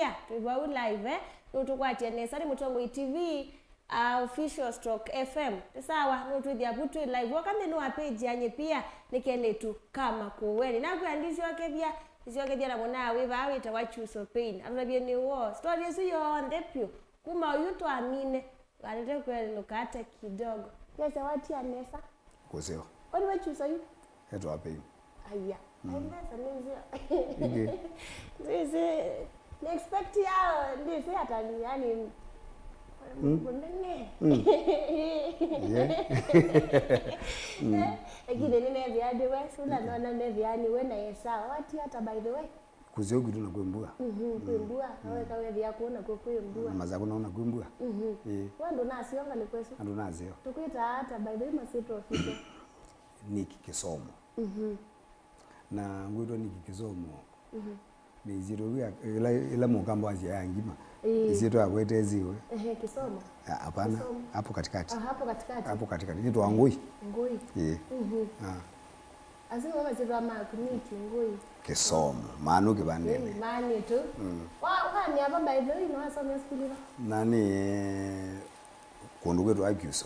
Yeah, tuwa live nutukwatia nesari mutongo TV official stroke FM. Sawa nututhia butu live wakande no page yanye pia Kelitu kama Makueni. Na kuandisi wakebia isiokebia na mwana wiva wita wa Kyuso pain. Anabia ni wo. Story yesu yo ndepyo. Kuma yuto amine. Walete kweli lukate kidogo. Yesa watia nesa. Kozeo. Oni wa Kyuso yu? Heto wa pain. Aya. Nesa nizio. Sisi expect yao ndisi hata ni yani Lakini nene viadi we sula naona nene viani we na yesa wati hata by the way kuzio gitu na kwembua kwembua wewe kawe vya kuona kwa kwembua maza kunaona kwembua wewe ndo nasi yonga ni kwesu ndo nazio tukuita hata by the way masito official Niki kisomo na ngwito Niki kisomo ni zero wia ila mukamba wazi ya ngima zito akwete ziwe kisomo hapana hapo katikati hapo katikati ni to angoi Azini wama zito Makueni ngoi kisomo manu kibandene mani tu wani hapa by the way no asome skuli ba nani kundu kwetu Kyuso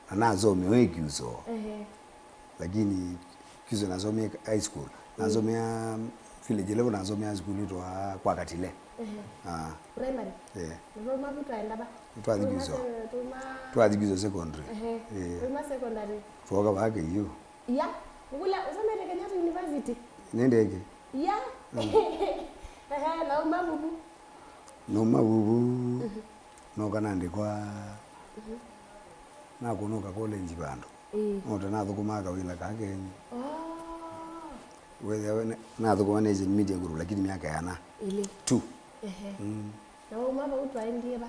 anazomi we Kyuso lakini Kyuso nazomia high school nazomia village level nazomia school to kwa katile primary ndio mabu twaenda ba twazi Kyuso secondary tuma secondary foka bake yo ya ngula usomere Kenyatta University nendeke ya no mabubu no kanande kwa na kunoka college bando ota na thukuma wila kakenyi wewe na thukuma nezi media group lakini miaka yana ile 2 na mama utwaendie ba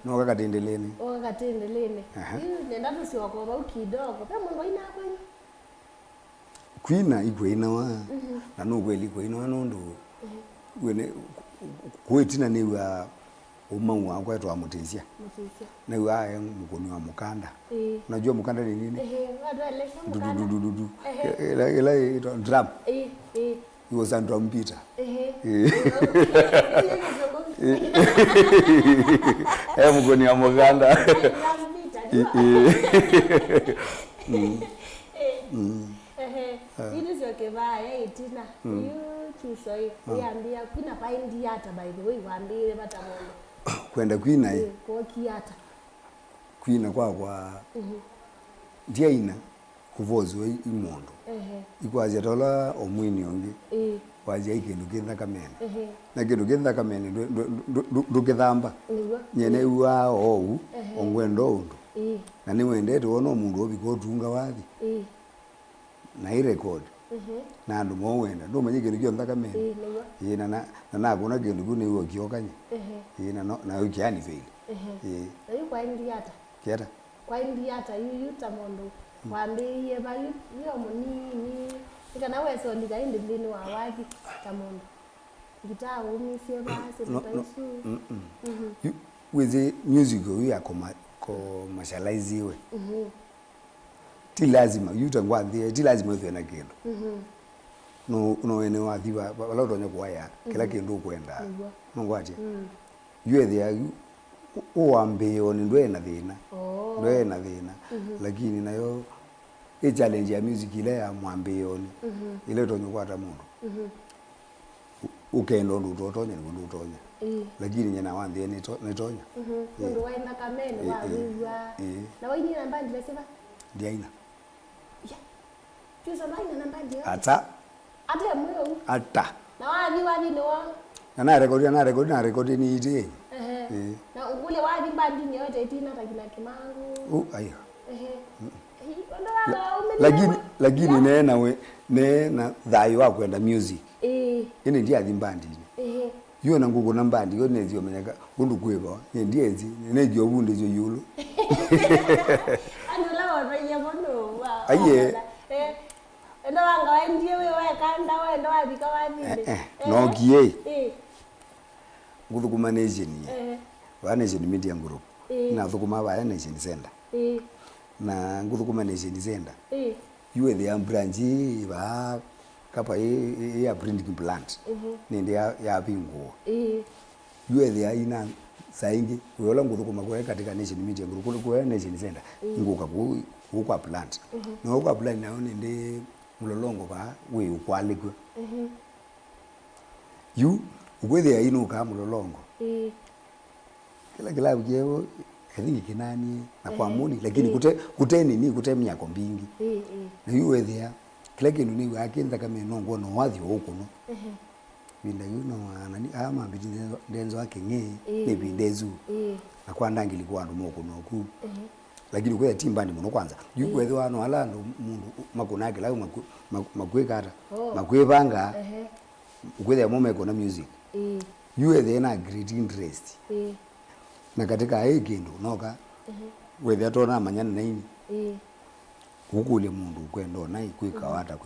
no kakatendelene kakatendelene nenda tusiwa kwa ba kidogo pe mungu ina kwenye kwina ikwina wa na no kweli kwina wa nondo wene kwetina ni wa umangu wangu wetu wa mutisia na wa mukoni wa mukanda unajua mukanda ni nini dudu ila drum he was a drum beater mukoni wa mukanda Ili zoke baya itina Kyuso yambia kwina pa India hata by the way waambie bata mondo kwenda kwina kwa kiata kwina kwa ndia ina kuvozwe imondo ikwaje tola omwini onge waje ikindu kithakamene na kindu kithakamene ndukithamba nyene wa ou ongwendo undu na ni wendete wona mundu obikotunga wathi na irecord na andu mowenda ndo manye kindu kyo thakamene na kuna kindu kuni wo kiokanye na ukiani fail na yu kwa India hata kiata kwa India hata yuta mondo waambie ba yo munini ikana weso ndika indi ndini wa wapi tamondo gitaa umisie basi tutaisu with music we are commercialize ti lazima yuta ngwathie ti lazima ufe na kindu no ene wathiwa wala tonye kwaya kila kindu kwenda ngwaje yue thia uambio ni ndwe na thina lakini nayo challenge ya music ile ya mwambio ni ile tonye kwata mundu ukendo ndo tonya ndo tonya lakini nyana wanthie ni tonya ndo waina kamene wa wiwa na waini namba ndilesema ndiaina Kyuso maina namba ndio ata moyo ata na wathi ni wa na record ni ite na ungule wathi bandi ni yote itina takina kimangu ayo lakini nena thayo wa kwenda music ine ndia thimbandi yo na ngugo na mbandi yo nezio menyaka undu kweba ndiye ezi nezio bunde zo yulu anu la wa ya bono wa aye ndo wanga waendie wewe kanda wewe ndo wabika wathi no kie nguthukuma nation wa nation media group na thukuma ba nation center na nguthukuma nation center yue the branch ba kapa ya printing plant nindi ya pingo yuethe aina saingi weola nguthuku makwe katika nation meeting group kwa nation center nguka kwa plant no kwa plant nayo nindi mulolongo ba we ukwalikwe yu ukwethe aina ka mulolongo kila ujeo kadhi kinani na kwa muni lakini kute miako mbingi na yuethe kila kindu ni wakinda kama nongo no wathi huko no binda yuno nani ama biti ndenzo wake ni bindezu na kwa ndangi likuwa ndo moko noku lakini kwa timba ndi muno kwanza yukwethe wano ala ndo mundu makunake la makwekata makwebanga ukwethe momeko na music yuethe na great interest na katika hii kindu noka wethe atona manyana naini ukule mundu kwendo nai kwikawata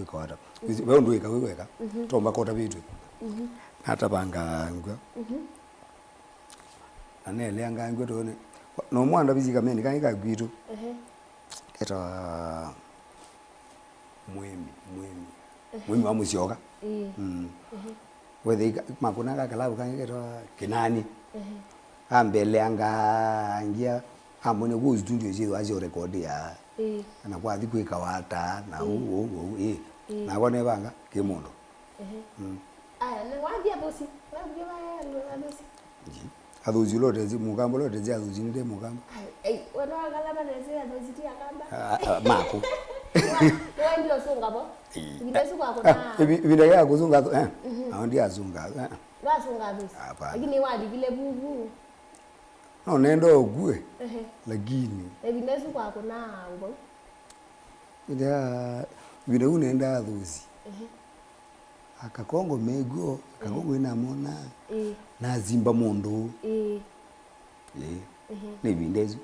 wewe ndio ikaweka tomba kota vitu hata banga ngwa anele ngwa tone no mwanda bizika meni kanika gwitu eta mwemi wa musyoka wethe makuna kakalabu kanika kinani ambele anga ngia amone ku studio zero azo record ya na kwa thiku ikawata na na kwa ne banga ke mundu aya ne wathi abosi wathi wa abosi adozi lote zi mugambo lote zi adozi nde mugambo wana galaba nezi adozi ti akamba mako wewe ndio sunga bo ngidesu kwa kona ibinda yako zunga ndi azunga wasunga abosi lakini wadi vile bubu no nendo ogwe lakini ngidesu kwa kona ngo ndio unaenda adozi akakongo mego akakongo ina mona na zimba mondo ni bindezu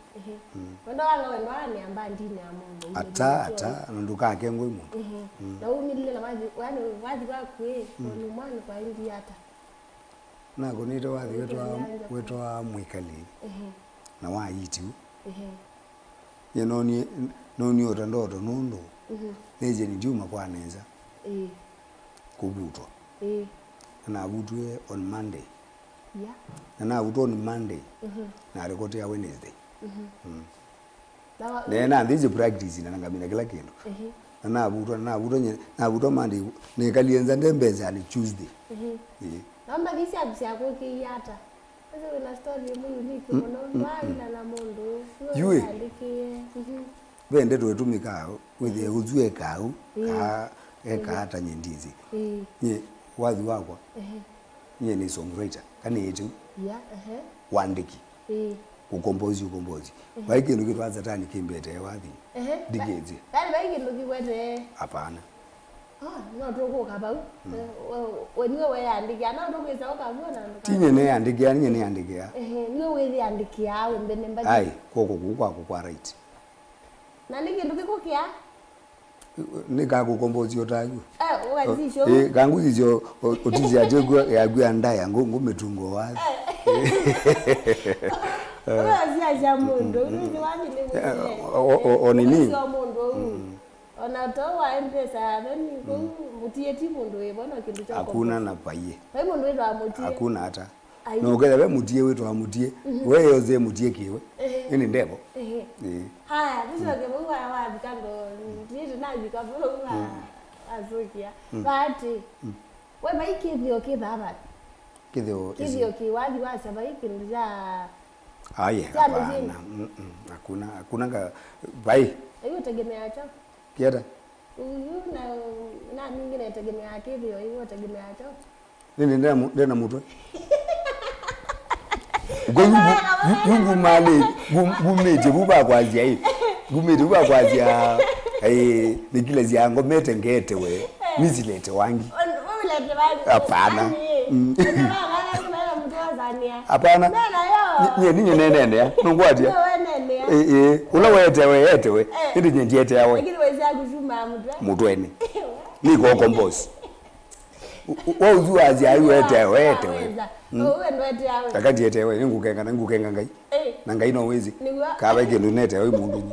wanda wanga wenda amba ndini ya mondo ata nduka kengo imo na umilile na wazi wakwe ni mwana kwa indi hata na gonito wazi wetu wa mwikali na wa yitu noni otandoto nundo neje ni juma kwa neza kubutwa na abutwe on Monday na abutwa on Monday na rekodi ya Wednesday na ndizi practice na ngamina kila kindu na abutwa Monday ne kalienza ndembeza ni Tuesday namba disi abisa ko ki yata azo na story mu unique mono mbali na mondo yue bende twetumika wethe uzue kau ka hata nyendizi nye wathi wakwa nye ni songwriter kani yetu wandiki ukombozi waiki kitu aza tani kimbete wathi digezi tani waiki nduki kwete hapana no toko kabau wenwe we andiki ana ndo kweza okabona ndo tinye ne andiki ani ne andiki niwe we andiki awe mbene mbadi ai koko kwa right na niki nduki kokia nika kukombozi otagu wazisho gangu zizo otizi ajegwa yagwa ndaya ngometungo wazi wazia jamundo ni wapi ni onini ona towa mpesa nani mutie timundo yebona kindu cha hakuna na paiye haimo ndo ndo amutie hakuna hata no gele we mutie wetu amutie we yoze mutie kiwe ini ndebo haya ndizoke bwa wapi kando ndizo nazi kwa bwa azukia bati we maiki ndio kibaba kidyo kiwadi wasa maiki ndio aye hakuna bai hiyo tegemea cha kiata na mingine tegemea kidyo hiyo tegemea cha nini ndena mutwe Gungu mali gumete buba kwazia hii gumete buba kwazia nikile ziango mete ngete we mizilete wangi wewe lete wangi hapana hapana nye nene ya nungwatia ula wete we ndi njenjete yawe lakini weza kuzuma mutweni niko kombosi wauzu azi ayu wete we wewe ndo wete yawe akati yete we ngukenga ngai na ngai no wezi kaba ikindu nete we mundu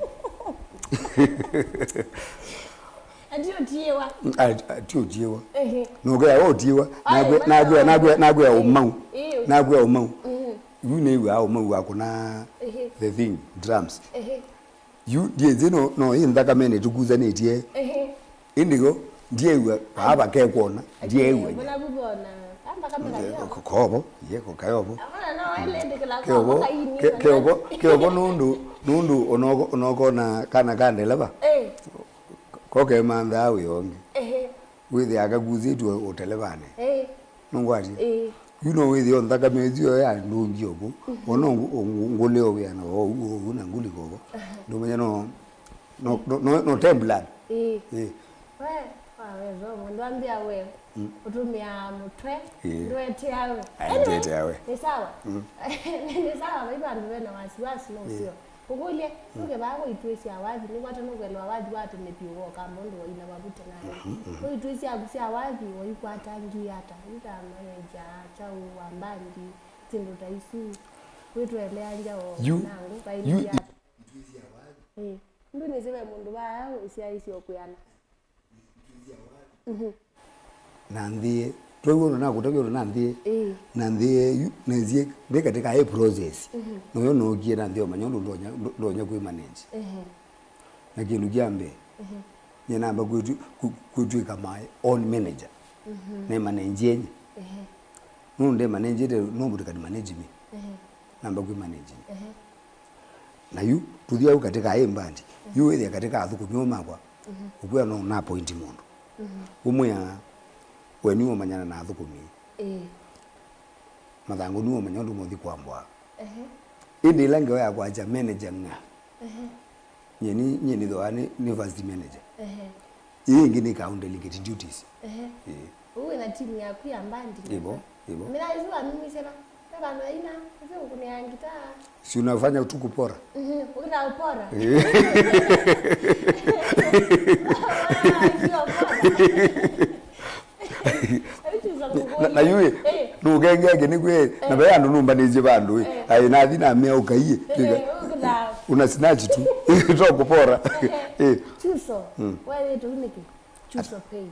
Adio tiwa. Adio tiwa. Nogea otiwa nagwe omau. Nagwe omau. You know omau akona the thing drums. You die no indaka mene tukuza netie. Indigo die aba ke kwona die we. Bona bubona. Amba kamera yo. Kobo, ye ko kayobo. Amana no elende kala ko kaini. Kyobo nundu onoko na kana kandela ba. Koke manda awe yonge. With akaguzi tu otelebane. Nongwati. You know with yon ndaka mezi yo ya ndungi obo. Ono ngoleo ya no una nguli gogo. Ndumenya no tembla. Wewe ndwambia wewe utumia mutwe ndwete yawe ndwete yawe ni sawa ni sawa bibantu bena wasiwasi no sio kukulie uke bako itwesi awazi ni kwata nokwelwa awazi watu nepiwo kamondo ina mabute nayo itwesi akusi awazi oyikwatangii hata ita manager chau ambandi tindo taisu wetu elea o nangu baidi ya itwesi awazi ndo nizewe mundu baya usiaisi okuyana nandie toyo na kutavyo nandie nandie nezie bekatika e process no no gie nandie manyondo ndonya ku manage na kintu giambe nyina amba kwetu kama own manager ne manage nunde manage no butika manage me namba ku manage na yu tuthia katika e mbandi yu ile katika athuku nyoma kwa ukuya no na point mondo umwe weni umanyana na thukumi mathangu ni umanyondo muthi kwambwa indi lange ya kwaja manager nga nyeni thoani ni first manager ingi ni count delegate duties uwe na timu yaku ya mbandi ibo mina izua mimi sema baba ina sio kuniangita si unafanya tu kupora ukita upora na yue nugenge ni kwe na baya ndo numba nije bandu ai na thina mea ukaiye una snatch tu to kupora Kyuso wewe tu niki Kyuso pay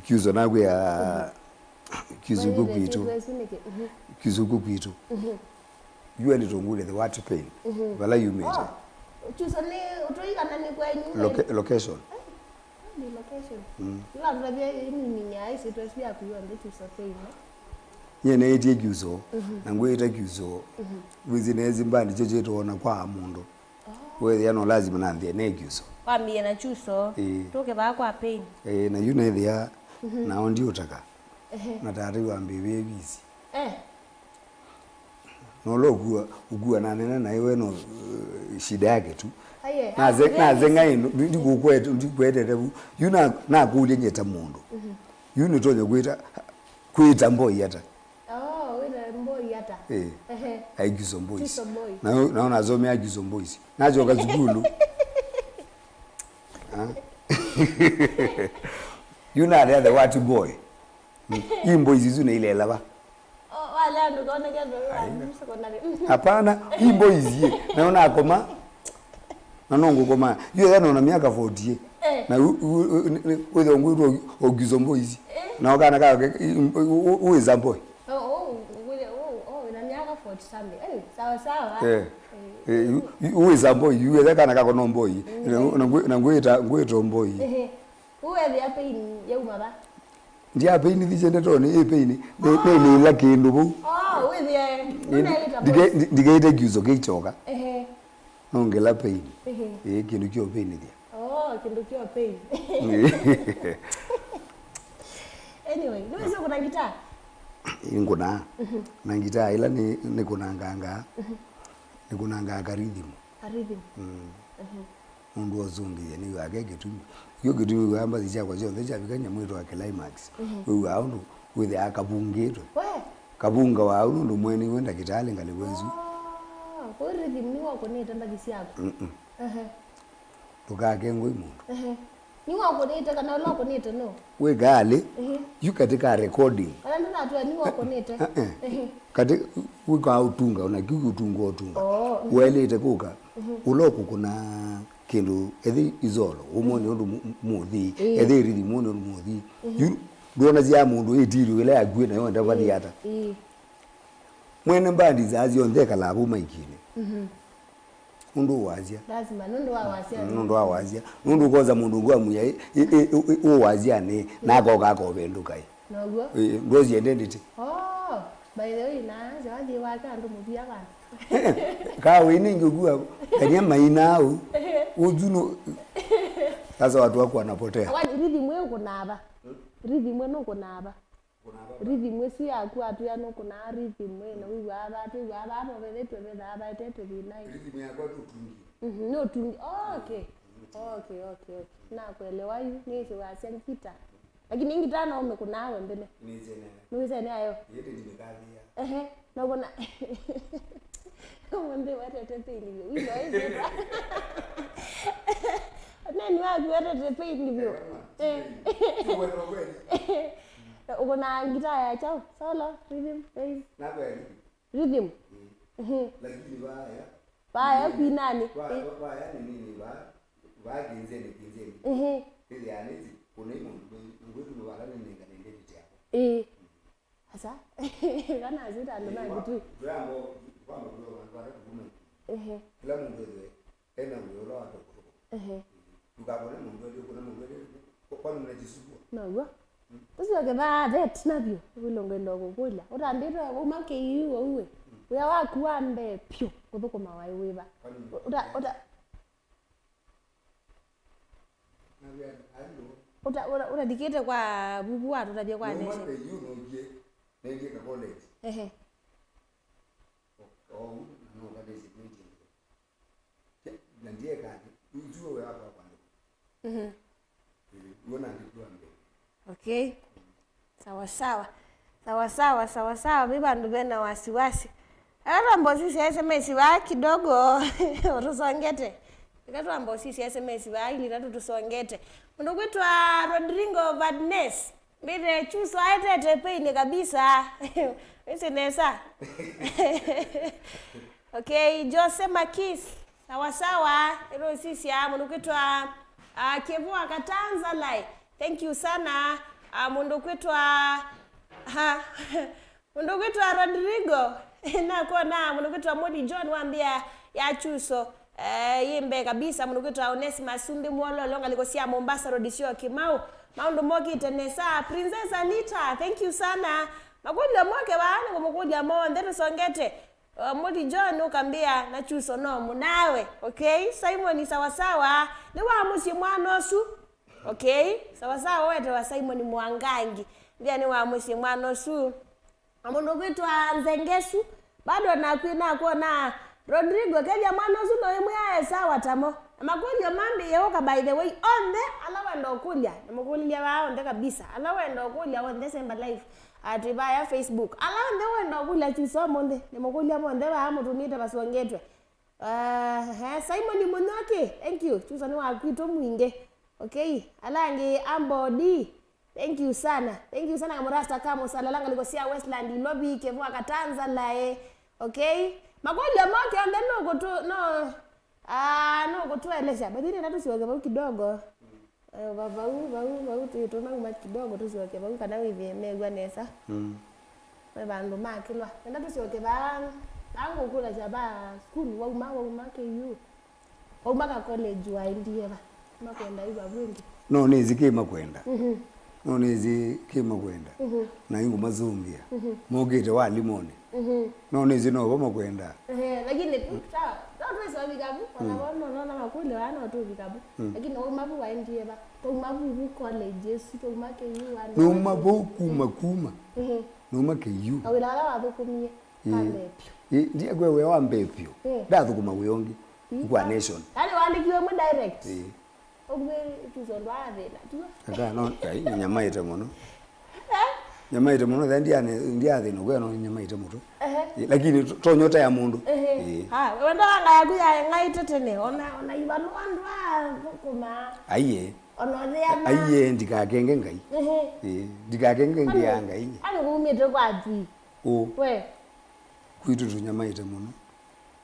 Kyuso nagwe ya kizugu kwitu you and tongule the water pain bala you made Kyuso ni utoika nani kwa nyumba location ni location ila tunabia nini nyaisi twasbia kuyo ndo Kyuso pay yene eti Kyuso nangweta Kyuso wizinezi mbandi chocho tuona kwa mundu wewe yana lazima nandie ne Kyuso kwambie na Kyuso toke ba kwa pain na you know there na ondi utaka na tari wambe webizi no logua ugua na nena na iwe no shida yake tu na zenga ino ndikwete rebu yuna na kule nyeta mundu yuni tonye kwita mboi yata wena mboi yata ai Kyuso boys na unazomea Kyuso boys najo kazigulu yuna the what boy imbo izizu na ile lava wala ndo kaona kendo secondary hapana imbo izie naona akoma nanongo koma yeye yana miaka 40 na wewe ngwiro ogizo mboizi na okana ka uweza boy na miaka 40 something sawa uweza boy yeye kana ka kono boy na ngwito boy uwe ya pain ya umaba ndia pain vijende tone pain ne la kindu bu uwe ya unaita digeite Kyuso kichoka nongela pain kindu kyo pain dia kindu kyo pain anyway niwezo kuna gitaa inguna na gitaa ila ni kuna nganga ni kuna nganga rhythm mundu ozungi yani agege tu yoge tu gamba zichakwa zonde chabikanya mwito wa climax wewe aundu with akabungito kabunga wa aundu mweni wenda kitale ngale wenzu ko rhythm ni wako ni tamba kisiako tukake ngoi mundu ni wako ni kana loko ni no we gale you katika recording ala ndo natu ni wako ni kati wika utunga una kiutunga utunga welete kuka uloko kuna kindu ethi izolo umone undu muthi ethi rithi muone undu muthi ndona cia mundu itiru ile agwe na yonda bathiata mwene mbandi zazio ndeka labu maikine undu wazia lazima nundu wazia nundu koza mundu ngwa muya wazia ni nako kako bendukai nogwo ngozi identity by the way na jadi waka ndo mubia bana ka wini ngugua kania mainao ujuno sasa watu wako wanapotea rithi mwe uko naba rithi mwe no uko naba rithi mwe si aku atu ya no uko na rithi mwe na wiwa aba abo beletwe bela aba tete binai rithi mwe akwa tutungi no tungi okay na kuelewa hiyo ni siwasia nikita lakini ingi tano umekunawe mbele nize nayo yete ndikalia na bona mwende watete ilivyo hilo hizo nani wako watete ilivyo uko na gitaa ya chao solo rhythm bass na kweli rhythm lakini baya pinani baya ni nini ba kinzeni ili anezi kuna imo ngwetu mwala nenga nendete hapo asa kana azita ndo na kitu jambo kwamba ndio watu kume kila mungu wewe ena uyola watu tukabona mungu wewe kuna mungu wewe kwa nini unajisubua nawa tusiweke ba that nabyo ubulonge ndogo kula utandira umake yiwo uwe uya wakuambe pyo kuthoko mawai wiba uta dikete kwa bubu watu utabia kwa nese mwape yu noje nenge ka college no kadezi meeting na ndiye kadi ujue wewe hapa kwani uona ndikuwa mbele okay sawa biba ndo bena wasiwasi ara mbozi SMS wa kidogo rusongete ikatwa mbozi SMS wa ili tatu tusongete ndo kwitwa Rodrigo Vadnes mbire Kyuso aitete peine kabisa isinesa okay Jose Makis sawa ero sisi ndo kwitwa Kevua Katanza lai thank you sana ndo kwitwa ndo kwitwa Rodrigo na kona ndo kwitwa Modi John waambia ya Kyuso yimbe kabisa mnukitwa Onesimus Sumbi Mwololo ngalikosia Mombasa Road sio Kimau Maundo Moki Tenesa Princess Anita thank you sana makuja moke baana kumkuja mo ndero songete Modi John ukambia na Kyuso no munawe okay Simon sawa ni wa musi mwanosu okay sawa wete wa Simon Mwangangi ndia ni wa musi mwanosu amundo kwitwa Nzengesu bado nakwina kuona Rodrigo keja mwana zuno yemwe sawa tamo amakulya mambi yehoka by the way onde alawenda okulya namukulya baonde kabisa alawenda okulya on December live atiba ya Facebook alawenda wenda okulya Kyuso monde namukulya monde ba mutumite basongetwe Simon Munyoki thank you Kyuso ni wakwito mwinge okay alangi ambodi thank you sana kamurasta kama salalanga likosia Westland lobby Kevua Katanza lae okay makuja moke ande no kutuelesha badini na tusiweke bau kidogo bau tuitona uma kidogo tusiweke bau kana hivi megwa nesa bandu makilwa nenda tusiweke bangu kula jaba school wa uma ke yu uma ka college wa ndiye ba makwenda hivi abungi no nizike makwenda no nizike kwenda na ingo mazumbia mogete wa limone no nizino makwenda lakini sawa sawa bikabu wanaona na makule wana tu bikabu lakini umabu wa ndiye ba to umabu college yesu to make yu wana no mabu kuma no make yu awilala wathukumie pambepyo ndiye gwewe wa mbepyo ndathukuma wiongi kwa nation yani wandikiwe mu direct ogwe Kyuso ndwave na aka no ai nyamaite muno nyamaite muno ndiathe no gwe no nyamaite muto lakini tonyota ya mundu wenda wanga yaku ya ngaite tene ona ibanu andwa kuma aiye onothea aiye ndikakenge ngai ndikakenge ngia ngai ani kumite kwathi we kwitu tunyamaite muno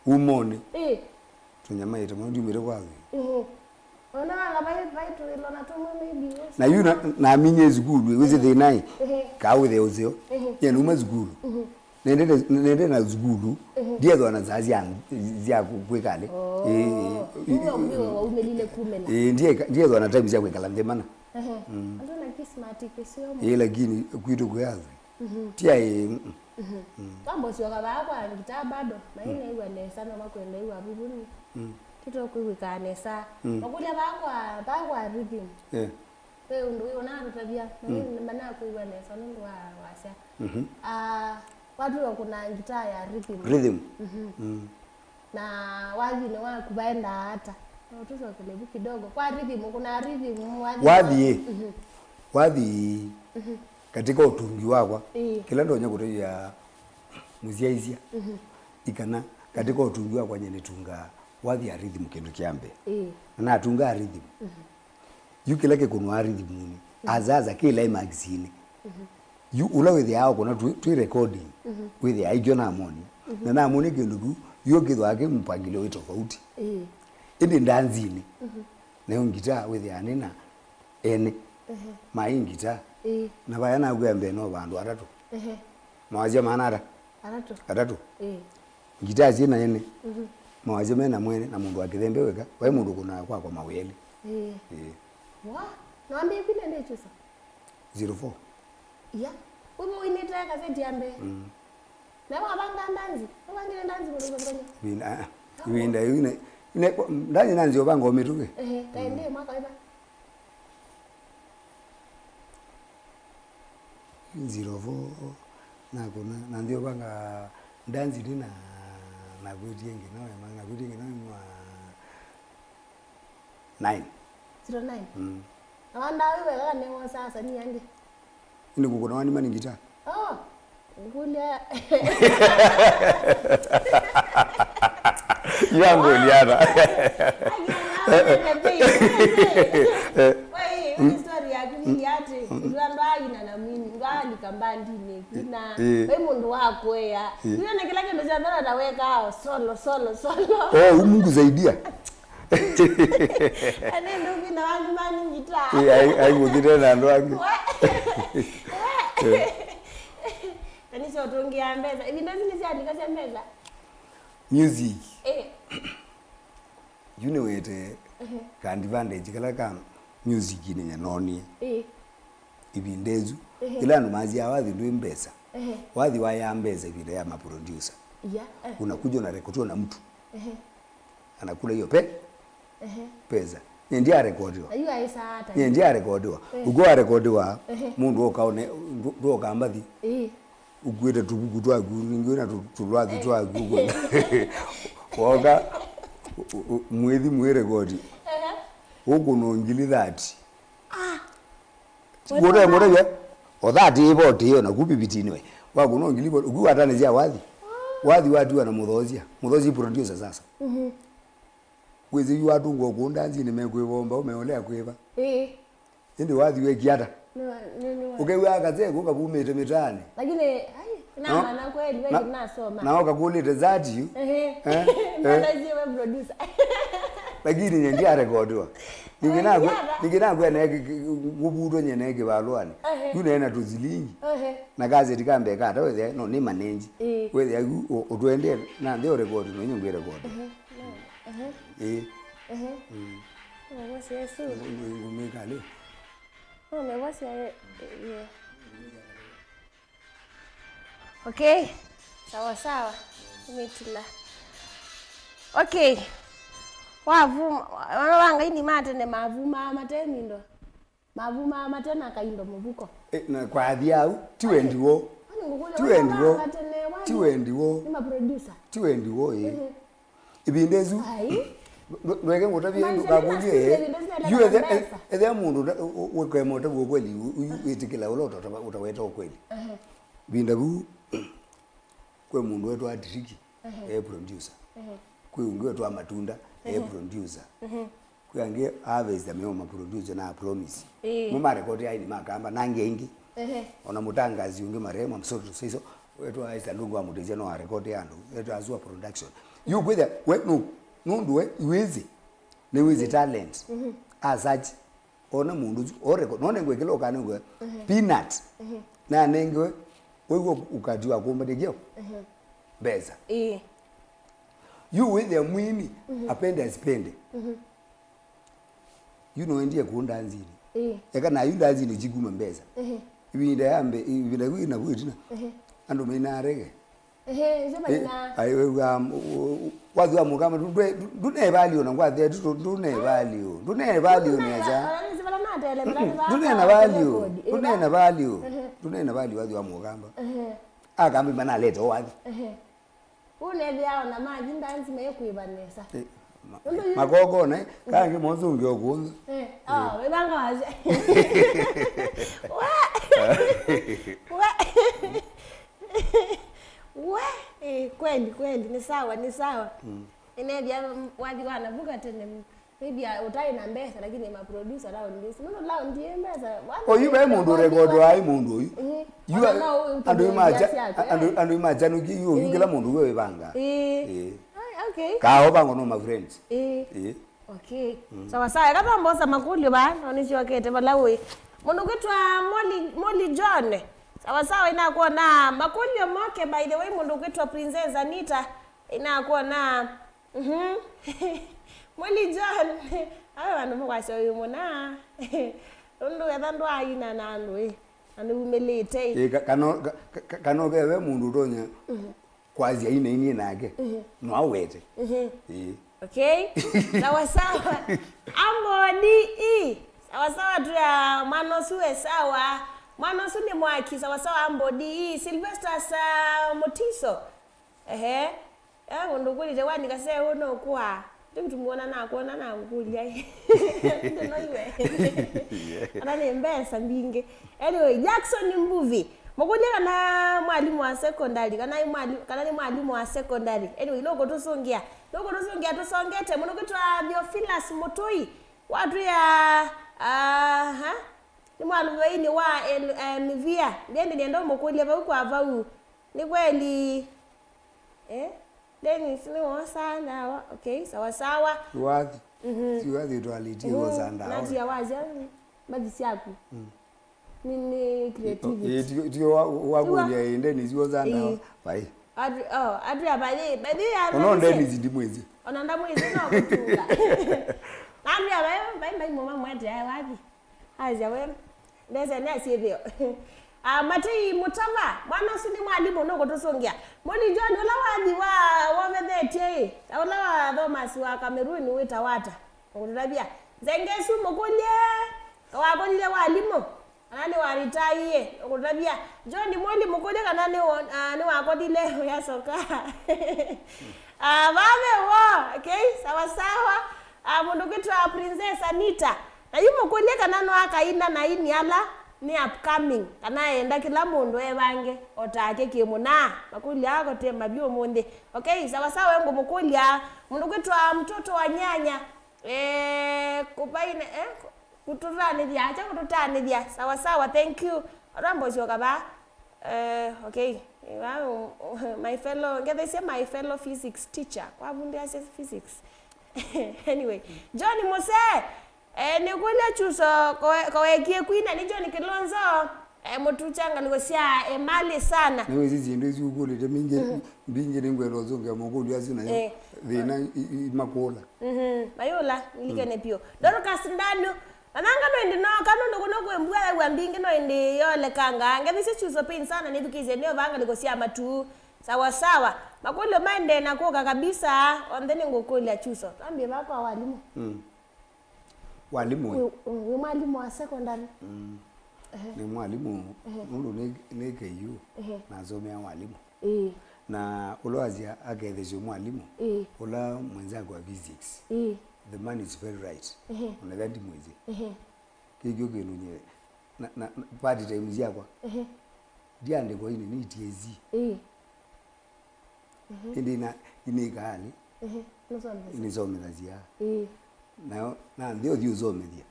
umone tunyama ita mwandu mere kwawe ona nga bai tu ilona tu maybe na yuna na minye zugulu wize the nai ka with the ozio ye numa zugulu nende na zugulu dia dona zazi zia kwekale uwe umelile kumela ndiye dona time zia kwekala ndemana andona kismati kesio lakini kwito kwazi tia kambo sio kaba kwa ngita bado maana iwa nesa no makwenda iwa bubuni tito kwikanesa makulia bakwa rhythm ndo iona rutabia na mana kuiwa nesa ndo washa watu kuna ngita ya rhythm na wazi ni wa kubaenda hata tuzo kulebu kidogo kwa rhythm kuna rhythm wazi katika utungi wakwa kila ndo nyakuto ya muziaizia ikana katika utungi wakwa nyene tunga wathi ya rhythm kindu kiambe na atunga rhythm yukilake kunwa rhythm muni azaza kila magazine yu ula with yao kuna tu recording with ya ijona amoni na amoni kindu yogithwa ake mpangilio tofauti indi ndanzini na ngita with ya nina ene maingita na bayana gwembe no bandu atatu mawazia manara atatu ngita zina ene mawazia mena mwene na mundu akithembe weka wai mundu kuna kwa maweli wa naambie pile ndio Kyuso 04 wewe unitaka gazeti ambe na wabanga ndanzi wabanga ndanzi winda yune ndani nanzi obanga omituke kaende mwaka iba 04 na kuna na ndio banga ndanzi dina na gutienge nawe manga gutienge nawe mwa 9 09 awanda wewe kana newa sasa ni yange inde kukona wani mani ngita ngulia yango liana wewe story yake ni yate ndanda ina na mimi ngali kambandi ni kina wewe mundu wako ya yule na kila kitu cha na weka solo Mungu zaidia ane ndo kina wangu mani ngita ai ngudire na ndo wangu kanisa utongia mbeza hivi ndo zile ziandika za mbeza music you know it ka advantage kala ka music ni nyanoni ibindezu ila no mazi awazi ndo mbesa wazi waya mbeza vile ya maproducer unakuja na record na mtu anakula hiyo pesa ndiye rekodiwa ayu aisa hata ndiye rekodiwa ugo rekodiwa mundu okaone ndo kambathi ugwete tubuku twa guringi na tulwathi twa gugo woga mwethi mwerekodi ugo no ngili that ngore ya o that iboti yo na kupibitini we wago no ngili ugo atane zia wathi watu na mudhozi producer sasa kwezi yu watu ngoko ndanzi nimekwibomba umeolea kwiba indi wathi we kiata ukewa akaze kuka kumete mitani lakini na maana kweli wewe unasoma na ukakuleta zati ndazi we producer lakini nyendia rekodiwa ninginagwe na ngubudo nyeneke balwani yune na tuzilingi na kazi tikambe kata wewe no ni manenji wewe utwende na ndio rekodi no nyungu rekodi wasi Yesu umekale wasi okay sawa umetila okay wavuma wanga ini mate ne mavuma matemi ndo mavuma matena kaindo mubuko na kwa adhiau tiwendiwo ni ma producer tiwendiwo ibindezu nweke ngotabi ngabunje yule the mundu wekwe moto kweli uyitikila uloto utaweta kweli bindabu kwe mundu wetu adiriki producer kwe ungu wetu amatunda producer kwe ange harvest amema producer na promise mama record ya ni makamba nangengi ona mutangazi unge maremo msoto wetu aisa ndungu amutejeno wa record yandu wetu azua production you kwetha we no nundu we iwezi ne wizi talent asach ona mundu ore none ngwe kilo kana ngwe peanut na nengwe wewe ukajua kumbe ndio beza you with the mwini apende asipende you know ndiye kuunda anzini eka na yunda anzini jiguma mbeza ibinda yambe ibinda kwina kwitina ando minarege zebalina ayo wazi amugama dune value na ngwa thetu dune value neza dune na value wazi amugamba akambi mana leta wazi une byao na maji ndanzi meyekwibanesa magogo ne kange mozungi okunza webanga waje kweli ni sawa inebya waji wana buka tena maybe utai na mbesa lakini ma producer lao ndio sio lao ndiye mbesa you be mundu record ai mundu you ando imagine you kila mundu wewe banga okay ka obango no my friends okay sawa kama mbosa makulio ba onishiwa kete balawe mundu kwitwa Molly John sawa inakuwa na makulio moke by the way mundu kwitwa Princess Anita inakuwa na Molly John ayo vanhu mukwasho yumo na undu yathandu aina nandu anu umelete kano bewe mundu tonya kwazi aina nake no awete okay sawa ambodi sawa tu ya manosue sawa manosu ni mwaki sawa ambodi Sylvester Motiso mundu kulite wani kase uno kwa tumuona na kuona na ngulia ndio iwe ana mbesa mbinge anyway Jackson movie mukulia na mwalimu wa secondary kana ni mwalimu wa secondary anyway loko tusongia tusongete muno kitwa Theophilus Motoi watu ya ni mwalimu weini wa Mvia ndio mukulia ba kwa vau ni kweli Dennis ni wasanda okay sawa wazi siwazi twaliti wasanda nati ya wazi madisi yako nini creativity ndio wakulia endeni ziwazanda bai adu ya bali ya ono ndeni zindimwezi ona ndamwezi na kutunga nami ya bai mama mwete ya wazi haja wewe ndeze nasi hivyo Mati Mutava mwana suni mwalimu noko tusongia Molly John ola wadi wa vedete ola wa Thomas wa Cameroon wita wata ngotabia zengesu mokolye kwa kolye walimu anani wa retire ngotabia John Molly mokolye kana ni wa kodile ya soka bave wo okay sawa mundu kitwa Princess Anita na yumo kolye kana no akaina na ini ala ni upcoming kana enda kila mundu ebange otake kimuna makuli yako tema bio munde okay sawa wengo mukulia mundu kwitwa mtoto wa nyanya kupaine kututane dia acha kututane dia sawa thank you rambo shoka ba okay my fellow physics teacher kwa bunde ase physics anyway John Mose ni kule Kyuso kowekie kwina nijo nikilonzo mutuchanga likosia mali sana niwe zizindu ezikule mbinge nengwelo zonke amokulu yazina thina makola mayola nilikene pio Dorcas Ndano ananga no ndi no kanu ndo kwembwa wa mbinge no ndi yole kanga ngabisi Kyuso pin sana nidukize ndio vanga likosia matu sawa makulu mande nakoka kabisa ondeni ngokoli Kyuso tambie bako walimu walimu we mwalimu wa secondary ni mwalimu mundu ne KU na zomea walimu na ulowazia agetheshe mwalimu ula mwenzangu wa physics the man is very right unadhani mwezi kigyo genunye na party time yakwa ndiande kwa ini ni TZ indina inikali inizomela zia na ndio uzomethia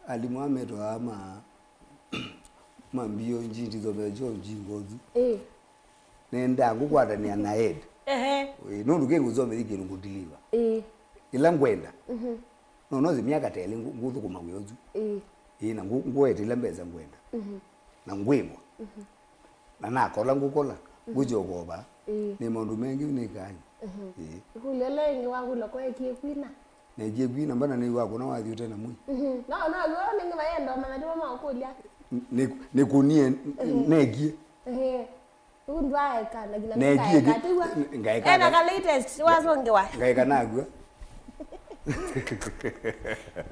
alimu ameto ama mambio njiti zobejo jingozu nenda ngukwatania na head nundu ke uzomethia kingu deliver ila ngwenda no zimiaka tele nguthu kumawiyozu ina ngwete ila mbeza ngwenda na ngwimwa na kola ngukola gujogoba ni mundu mengi ni kanyi kulele ni wagula kwa kikwina na kikwina mbana ni wako na wathi tena mwi no lo ningi mayendo mana ndi mama kulia ni kunie negie undwae kana gina ngaika ena ka latest wazongewa ngaika nagwa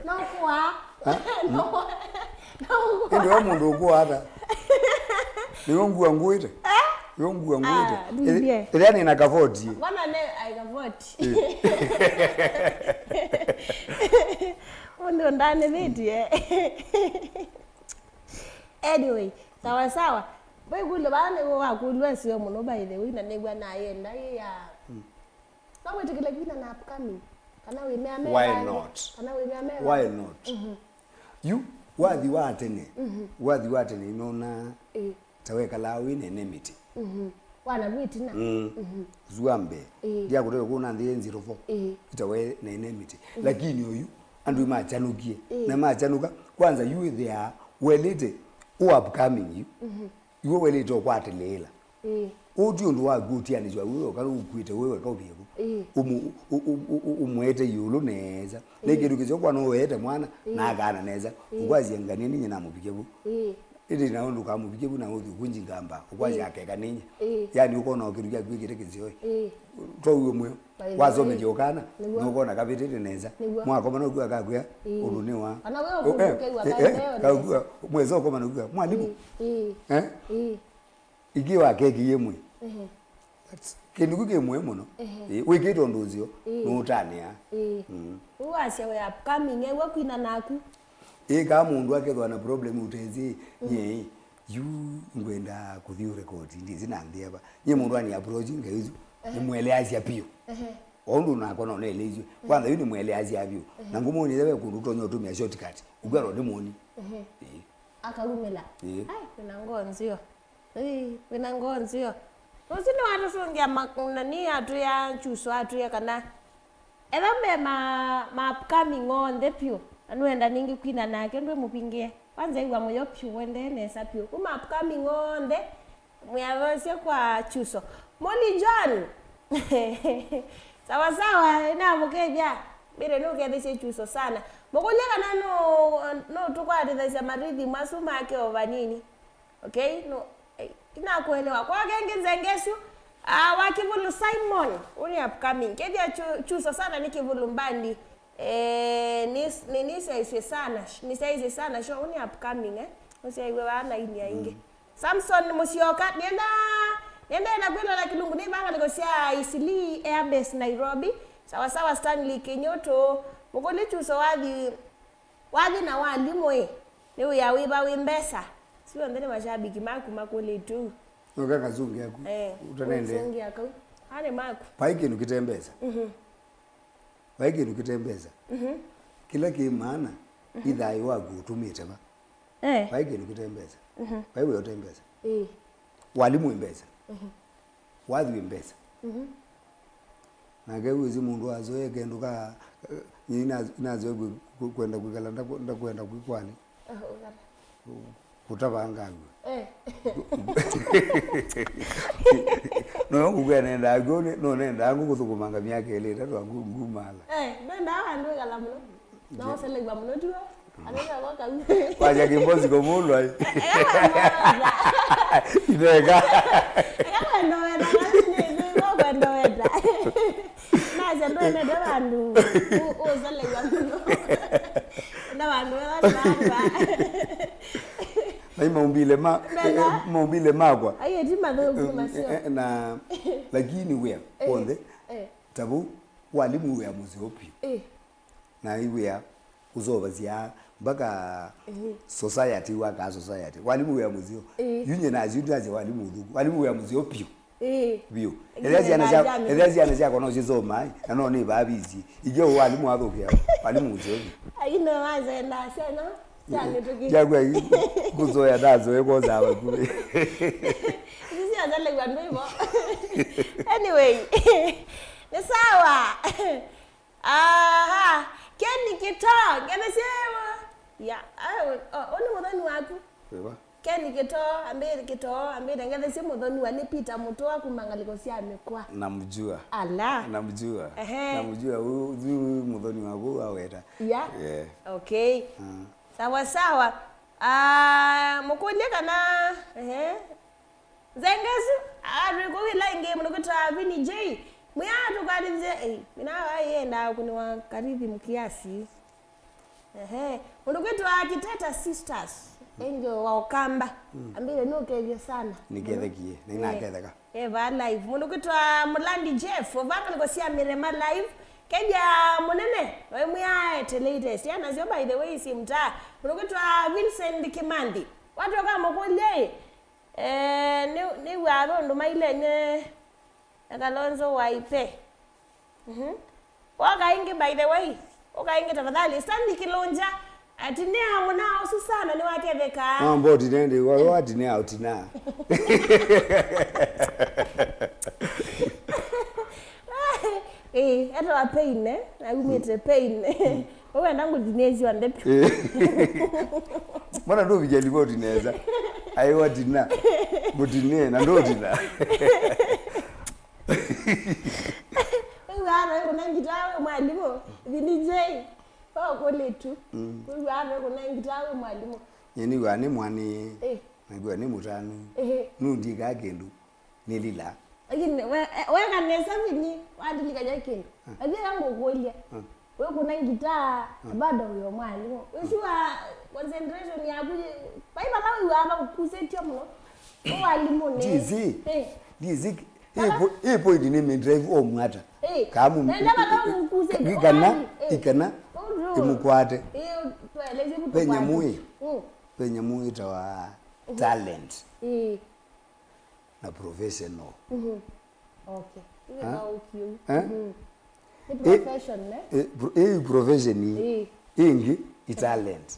no kwa no ndio mundu kwa hata niongua nguite yongua nguite yani na kavoti bwana ne aikavoti ndio ndani vitu anyway sawa bai kule bana wa kulwe sio muno by the way na negwa na yenda ya sawa tikile kwina na upcoming kana we me why not kana we me why not you wathi watene inona taweka lawi nene miti wana miti na zuambe dia kutoka kuna ndiye 04 itawe nene miti lakini oyu andu machanukie na machanuka kwanza you there welete upcoming you welete okwatelela uthi undu waguthi anijwa wewe kana ukwite wewe kaubiyeko umwete yulo neza lekeru kizokwa no wete mwana na kana neza ukwazi ngani ninyi namubikebu indi na undu kamubikebu na uthi kunji ngamba ukwazi akeka ninyi yani uko na okirukia kwikire kizio to uyo mwe wazome jokana nuko na kapitete neza mwako mana ukwa kakwa uluni wa ana wewe ukukeiwa kaeneo mwezo ko mana ukwa mwalimu ikiwa keki yemwe kindu kikemwe muno wikito nduzio nutania uwashe we upcoming ewe kwina naku kama mundu akethwa na problem utezi nye you ngwenda kuthio record ndizi na ndiaba nye mundu ani approach ngaizo nimwele azia pio ondu nako no nelezwe kwanza yuni mwele azia pio na ngumoni zewe kundu tonyo tumia shortcut ugwaro ndimoni akalumela ai kuna ngonzio wina ngonzio usini watu songia makuna ni atu ya Kyuso atu ya kana eba ma upcoming on the pure anuenda ningi kwina nake ndwe mupingie kwanza iwa moyo pure wende nesa pure kuma upcoming on the muyavose kwa Kyuso Moni John sawa ina mukebya bire nukebise Kyuso sana mokulia kana no tukwati za marithi masuma yake over nini okay no ina kuelewa kwa genge zengeshu wakivulu Simon uni upcoming kedia Kyuso sana nikivulu mbandi ni saisi sana show uni upcoming usiaiwe wana ini ya inge Samson Musyoka nenda na kwelo la kilungu ni banga nikosia Isili Airbase Nairobi sawa Stanley Kenyoto mukoli Kyuso wathi na walimu ni uyawiba wimbesa sio ndene mashabiki makole tu ukaka zungi yako utanende zungi yako hane maku paiki nukitembeza paiki nukitembeza kila kimaana idhai wagu utumite ba paiki nukitembeza paiwe utembeza walimu imbeza wathi imbeza na geuzi mundu azoe kenduka nyina nazo kwenda kwikala ndakwenda kwikwani kutabanga no ngugenda agone no nenda ngukuthukumanga myaka ile tatu ngumala nenda andu kala muno no sele gwa muno tu anega waka kwaja kimbozi komulo ai idega no wenda ni no wenda naje ndo nenda bandu sele gwa muno na bandu maumbile makwa ayeti madhogo masio na lakini wewe konde tabu walimu wewe muziopi na iwe uzobazia mpaka society waka society walimu wewe muzio yunye na ajudaje walimu wewe muziopi bio elezi anaja kono zizoma ano ni babizi ije walimu wadokia walimu muziopi ayino waze na sana Jagwa kuzoya nazo ekoza abakule. Sisi azale kwa ndo hivyo. Anyway. Ni sawa. Aha, Kenny Kito, ngenesema. Ya, oni mudhoni waku. Wewa. Kenny Kito, ambele ngenesema mudhoni wani Peter Mutoa kumangaliko si amekwa. Namjua. Ala. Namjua. Huyu mudhoni waku aweta. Ya. Yeah. Okay. Sawa. Mukulia kana Zengesu, rikuwila inge mnukuta Vini J. Muyatu karize, mina yenda kuniwa karithi mkiasi. Mnukuta Kiteta Sisters. Enjo wa Okamba. Ambile nuke sana. Nigethekie, ninaketheka. Va live. Mnukuta Mulandi Jeff, ovaka nikosia Mirema live. Keja munene, muya latest. Yana zio by the way si mta. Mnukuta Vincent Kimandi. Watu kama kulie. Ni waro ndo maile ne Kalonzo waipe. Waka ingi by the way. Waka ingi tafadhali Stanley Kilonja atine hamuna osu sana ni waketheka. Mambo tinende wati ne out na. Eto wa pain na umete pain. Wewe ndangu dinezi wa ndepe. Mbona ndo vijali bodi neza. Aiwa dina. Bodine na ndo dina. Wewe kuna ngitawe mwalimu. Vini J. Kelitu. Wewe kuna ngitawe mwalimu. Yeni wani mwani. Ngwa ni mutanu. Nundi ga gendu. Nilila. Lakini wewe kanesa vini wadilika jakeni. Ajia yangu kuolia. Wewe kuna gitaa bado huyo mwalimu. Usiwa concentration ya kuje. Baiba lawe hapa kukusetia mno. Mwalimu ne. Dizi. Ipo idini me drive omwata. Kamu. Nenda bado mkusetia. Ikana. Imukwate. Tueleze mtu. Penye muyi tawa talent. Na professional. Okay. Profession profession ingi talent.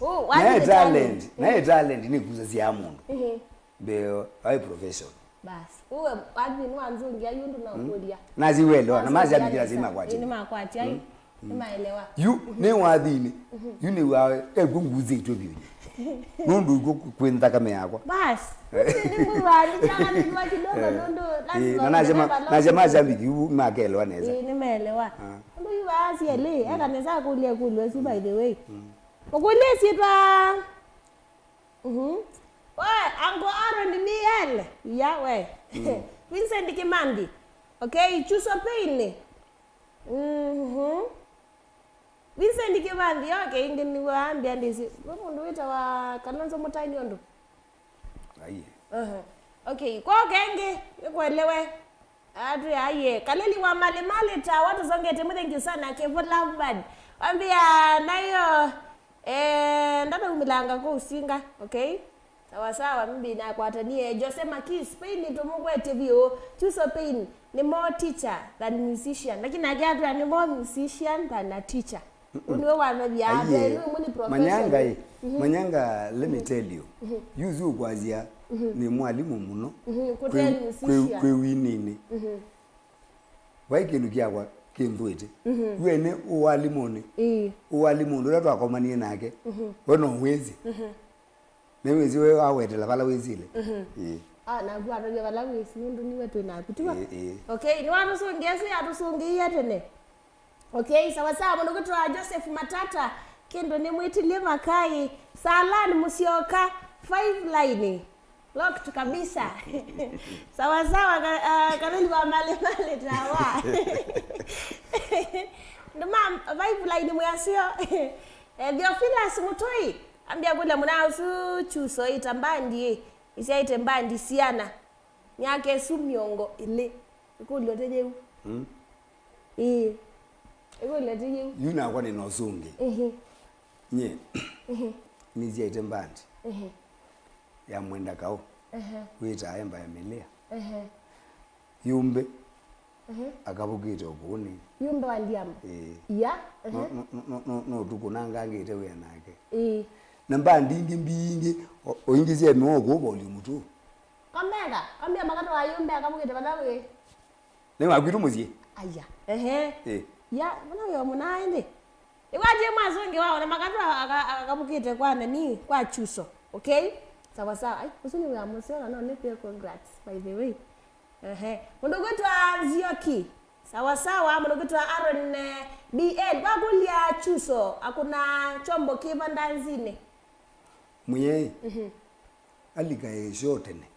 Na talent ni kuzazi ya mundu. Beo ai profession. Bas. Uwe admin wanzungi ayundu na ukulia. Naziwelewa na mazi abikira zima kwati. Ni makwati ai. Ni maelewa. You ne wadini. You ne wa egunguzi itobi. Nundu kwenda kama yako. Bas. Ni ngwali changa ni kwa kidogo nundu. Nasema zambiki makelewa neza. Ni maelewa. Nundu yuwazi ele akaneza kulia kulwe si by the way. Ukulia sitwa. Ango Aaron Miel. Ya we. Vincent Kimandi. Okay, Kyuso Paine. Vincent Kimandi okay ingeni waambia ndizi. Mundu wita wa Kalonzo Mutaini ondo. Aye. Okay, kwa genge kuelewe. Atu aye. Kaleli wa mali ta watu zongete thank you sana Kevo Lovebird. Waambia nayo ndaba umilanga ko usinga, okay? Sawa mimi na kwatanie Jose Makis Pain to Mungu etevio Kyuso Pain ni more teacher than musician. Lakini agiatu ni more musician than a teacher. Uniwe wana biabe ni muni profession. Manyanga let me tell you. Yuzu kwazia ni mwalimu muno. Kwe winini. Waikinukia kwa kindwete. Wene uwalimoni. Uwalimoni ula twakomanie nake. Wono wezi. Newezi wewe awetela bala wezile. Na kwa roja bala wezi nundu niwe tu na kutiwa. Okay, ni watu songezi atusungia tene. Okay, sawa mwana kutwa Joseph Matata kendo ni mwitilie makai Salan Musioka 5 line. Locked kabisa. Sawa kanali wa male tawa. Nduma 5 line mwasio. Theophilus Mutoi ambia kula munausu Kyuso itambandi isiaite mbandi siana nyake sumyongo ile ikulo teje ikulo teje yuna kwa nino zungi nye nizia ite mbandi ya mwenda kao kuita ayemba ya melea yumbe akabugite obuni yumbe wandiama ya no tukunanga ngite we nake namba ndingi mbingi oingizie mwoko boli mutu kamera ambia makato ayumbe akabugite badawe ne magwitu muzie aya ya mwana yo munaende ikwaje mazonge wao na makatu akabukite kwa nani kwa Kyuso okay sawa sawa ai usuni wa musela no ne pia congrats by the way mundogotwa Zioki sawa sawa mundogotwa Aaron BN bakulia Kyuso akuna chombo kiva ndanzine muye alika yeshote ne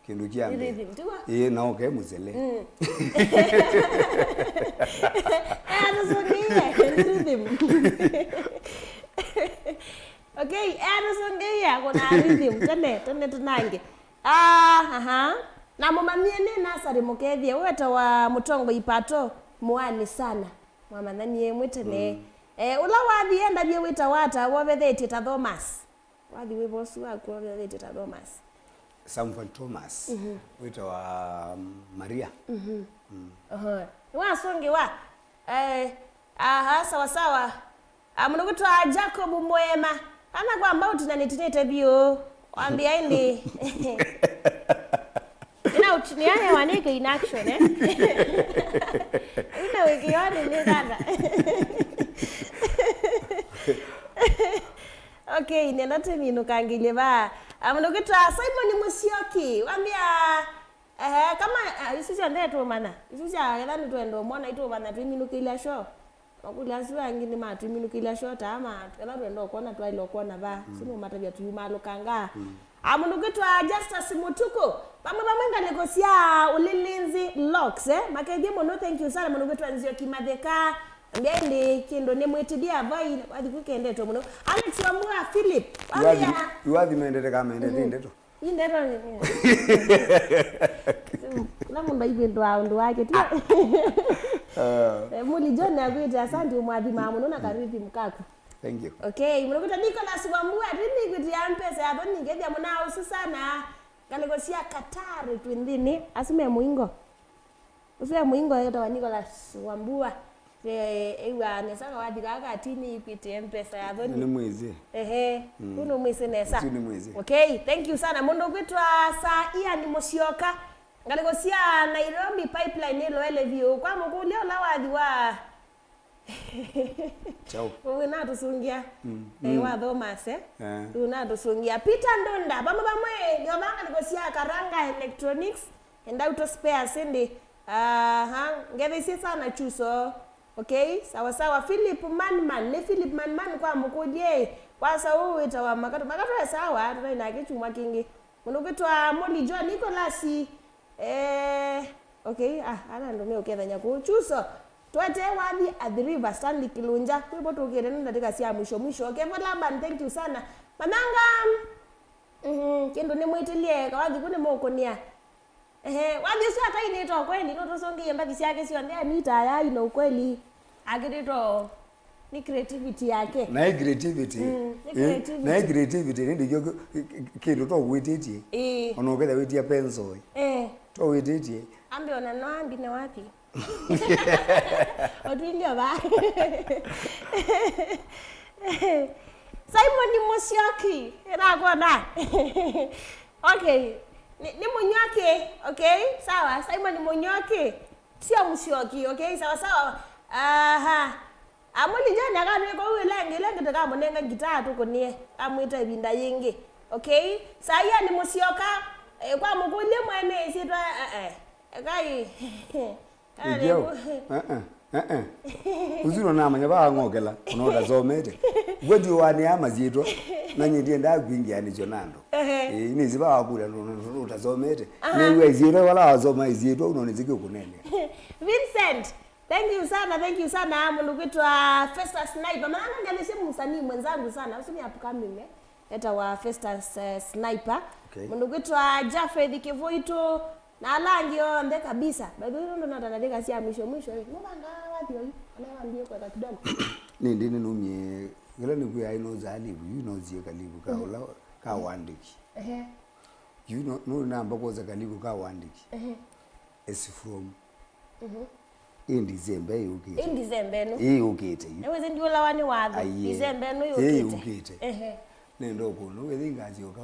kindu kiambe na okay muzele okay anasongea kuna rhythm tene tunange na mumanie ne nasari mukethie weta wa mutongo ipato muani sana mama nanie mwitene ula wathi enda bie wita wata wobetheti ta Thomas wathi we bosu wako wobetheti ta Thomas Samson Thomas wita wa Maria wa songe wa sawa sawa munogutwa Jacob Mwema ana kwamba utinanitinete bio waambia ini ina utiniane wanike in action ina wiki yoni ni dada okay nenda temino kangile ba munogutwa Simon Musioki waambia kama isisi ndeto mana isisi agethani twendo mwana itu mana twiminukile show okula siwa ngini matu minukila shota ama kana twendo kona twailo kona ba sino matabia tuyumalo kanga amunugitwa Justice Mutuku pamwe ngalikosia ulilinzi locks makedi mono thank you sana munugitwa Zioki Madheka mbende kindo ne mwetidia vai wadi kukende to muno Alex Wambua Philip yuadhi mendete kama mendete ndeto indeto na munda ibendo ndo wake tu muli John agwita asante umwadhi mamu nona karithi mkaku thank you okay munokuta Nicholas Wambua rini kuti ampesa yapo ningeja muna ususana kalikosia Katari twindini asume muingo uswe muingo yoto wa Nicholas Wambua ewa nesaka wadi kaka atini ipite mpesa yapo ni mwezi kuno mwezi nesa ni mwezi okay thank you sana mundo kwitwa saa iya ni Musioka ngalikosia Nairobi pipeline ilo elevio kwa mukulio lawadhi wa chao wina tusungia wa Thomas tuna tusungia Peter Ndonda bamwe ngabanga likosia Karanga Electronics and auto spares ndi ngevisi sana Kyuso okay sawa sawa Philip Manman kwa mukulie kwa sawa wita wa makatu sawa tunaina kichuma kingi munukitwa Moli John Nicholas okay ana ndo mimi ukethanya ku Kyuso twete wadi at the river Stanley Kilunja kwipo tukire nenda tika sia mwisho okay Laban thank you sana mananga kendo ne mwitilie kawadhi kune mokonia wadi sio hata inaitwa kweli ndo tosongie mbathi yake sio ndia mita ya ina ukweli agirito ni creativity yake na creativity na creativity ndio kendo to wititi ono kwenda witia penso to wititi ambe ona no ambi ne wapi odwindio ba Simon Musioki era kona okay ni Munyoke okay sawa Simon Munyoke sio Musioki okay sawa amuli jana kana ko lenge taka monenga gitatu konie amwita ibinda yingi okay saya ni Musioka kwa mukuli mwene sitwa kai Iyo uziro namanya bangokela unoda zomete gwedi wani amazitwa nanyindie ndagwingi yani jonando niziba wakula ndo utazomete niwe ziro wala wazoma izitwa unonizike kunene Vincent thank you sana munukitwa Festus Sniper maana ngalise msanii mwenzangu sana usimi apukamime eta wa Festus Sniper munukitwa Jafred Kivuito na alangio nde kabisa bado ndo natandika sia mwisho mbanga wapi huyu anawaambia kwa kidogo nindi numye ngela nikuya ino zali you know zie kalibu ka ola ka wandiki you know no namba koza kalibu ka wandiki is from in December no ukete eweze ndio lawani wadho December no ukete nendo kuno wedingazi oka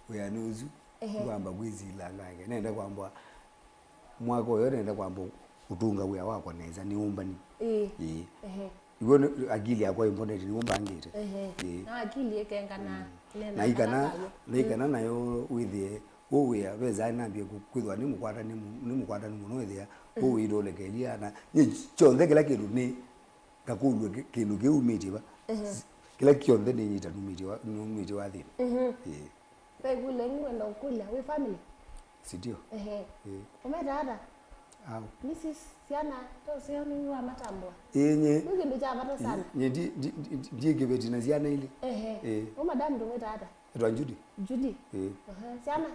uyanuzu kwamba kwizila ngake nenda kwamba mwako yo nenda kwamba utunga wea wako neza ni umbani igo akili yakwa important ni umbangite na akili ekengana na ikana nayo withie wea beza nambie kwithwa ni mukwata ni muno withia wiro kelia na ni chonde kila kindu ni gakulwe kindu kiumiti ba kila kionde ni nyita numiti wa thini pe kule ni wenda ukula we family sidio umedada Mrs. Siana to sio ni wa matambo yenye ngi ndo chapata sana nye die gebeti na Siana ile madam ndo metata ndo Judy Siana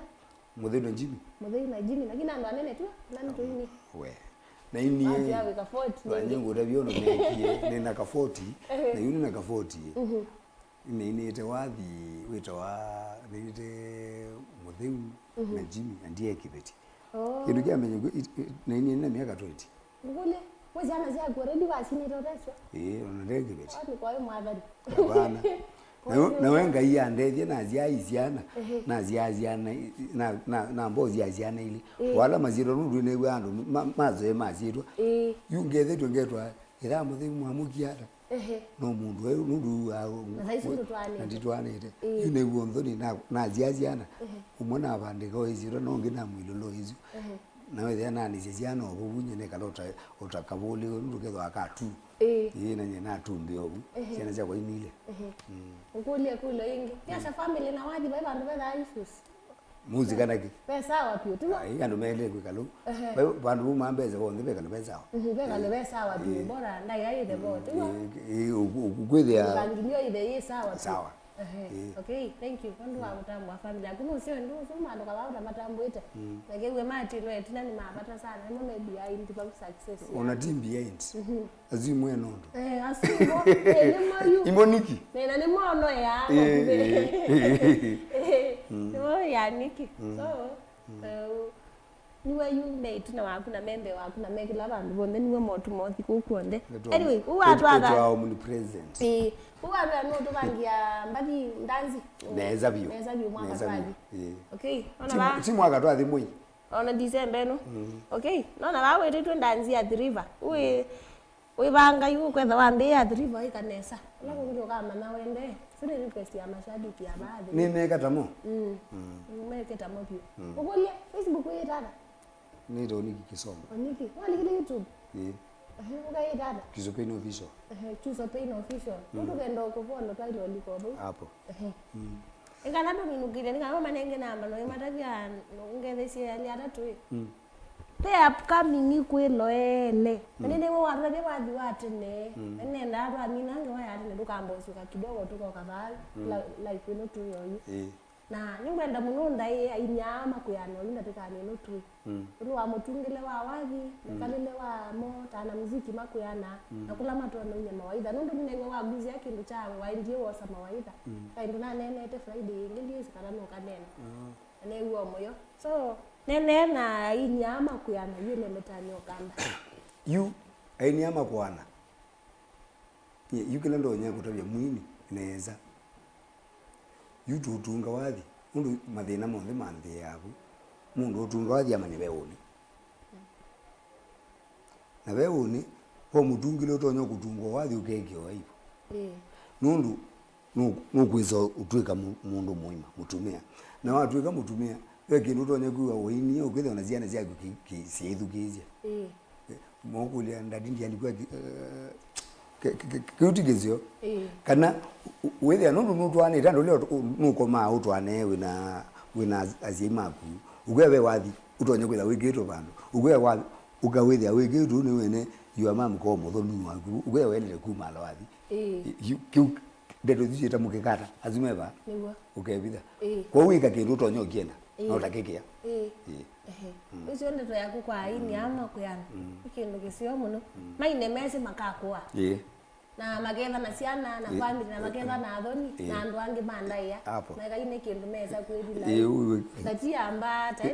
mudhi na Jimmy lakini ando anene tu nani to yini we na ini ya weka 40 wanyengo ndabiono ne na ka 40 na yuni na ka 40 ini ite wathi witawa ite mudhi na Jimmy ndiye kibeti kindu kia menye na ini na miaka 20 ngule wewe jana zia kwa ready wa sini ndo reswa ona ndege beti ni kwa hiyo mwadhari bana na wenga iya ndethie na zia iziana na zia ziana na mbozi ya ziana ili wala maziro ndu ne wandu mazo maziro yungethe tungetwa ira muthi mwamukiata no mundu we ndu na nditwanite yune wonthoni na zia ziana umona abandika iziro no ngina mwilolo izo na wethe nani ziana obunye ne kalota utakabuli ndu ketho akatu na nyena tumbi obu ciana cia kwa inile ukulia kula ingi yasha family na waji baba ndo baba ifus muzika naki pesa wapi tu ando mele kwikalo bandu bumambeze bonde bekalo pesa bekalo pesa wapi bora ndai ai the boat ukwithia bangilio ide sawa sawa okay thank you kondu wa mutambo wa family akuno sio ndu soma ndo kala matambo ite nagewe mati no etina ni mapata sana no maybe ai ndi pa success ona team behind azimwe nondo asimo elemayu imoniki nena ni mono ya no ya niki so niwe yume tuna wakuna membe wakuna mekila bandu bonde niwe motu mothi kukonde anyway uwatwaga twa mu present uwa no to bangia mbadi ndanzi neza biyo mwaka twaji okay ona ba si mwaka twathi mwi ona December no okay nona ba wete tu ndanzi ya river we banga yu kwetha wambe ya river ikanesa na kunjo kama na wende sine request ya mashabiki ya baadhi ni meka tamo meka tamo pio ukolie Facebook we dada ni ndo niki kisoma niki wali kile YouTube ukai dada Kyuso Pain official Kyuso Pain official ndo kendo kuvondo twailo waliko hapo ingana ndo minukile ngama manenge namba no imatavya ngethesia ali atatu the upcoming kwilole nene wo warade wathi watene nene ndarwa minange wa yatene dukambosuka kidogo tuko kadhali life ino tu yoyu na ningwenda muno ndai inyama kuyano linda tekane no tu wa mutungile wa wathi kalile wa mota na muziki makuyana na kula mato na nyama waida ndo ninengwa wa guzi yake ndo chawe wa ndiye wo sama waida kaindu na nene te Friday ngili sikana no kanene ane uo moyo so nene na inyama kuyana yule metanyo kanda yu inyama kwana yu kila ndo nya kutabia mwini neza yu tutunga wathi mundu mathina monthe manthe yaku mundu utunga wathi amanye beuni na beuni kwa mutungile utonyo kutungwa wathi ukekio waipo nundu nukwiza utwika mundu muima mutumia na watwika mutumia kindu utonye kuwa waini ukwitha na ziana ziaku siithukizia mokulia ndadindi alikuwa kiutigizio kana wethe nundu nutwane tando leo nukoma utwane wina azimaku ugwe wathi utonye kwitha wigito bandu ugwe wathi ukawethe wigito ni wene yua mamu ko muthonu waku ugwe welele kumala wathi kiu ndeto thita mukikata azimeva niwa ukebitha kwa wika kindu utonye ukienda na utakikia ucio ndeto yaku kwa ini ama kuyana ikindu kisio muno maine mesi makakua na magetha na ciana na family na magetha na athoni na andu angi mandaia na gaine kindu mesa kwithila tatia ambata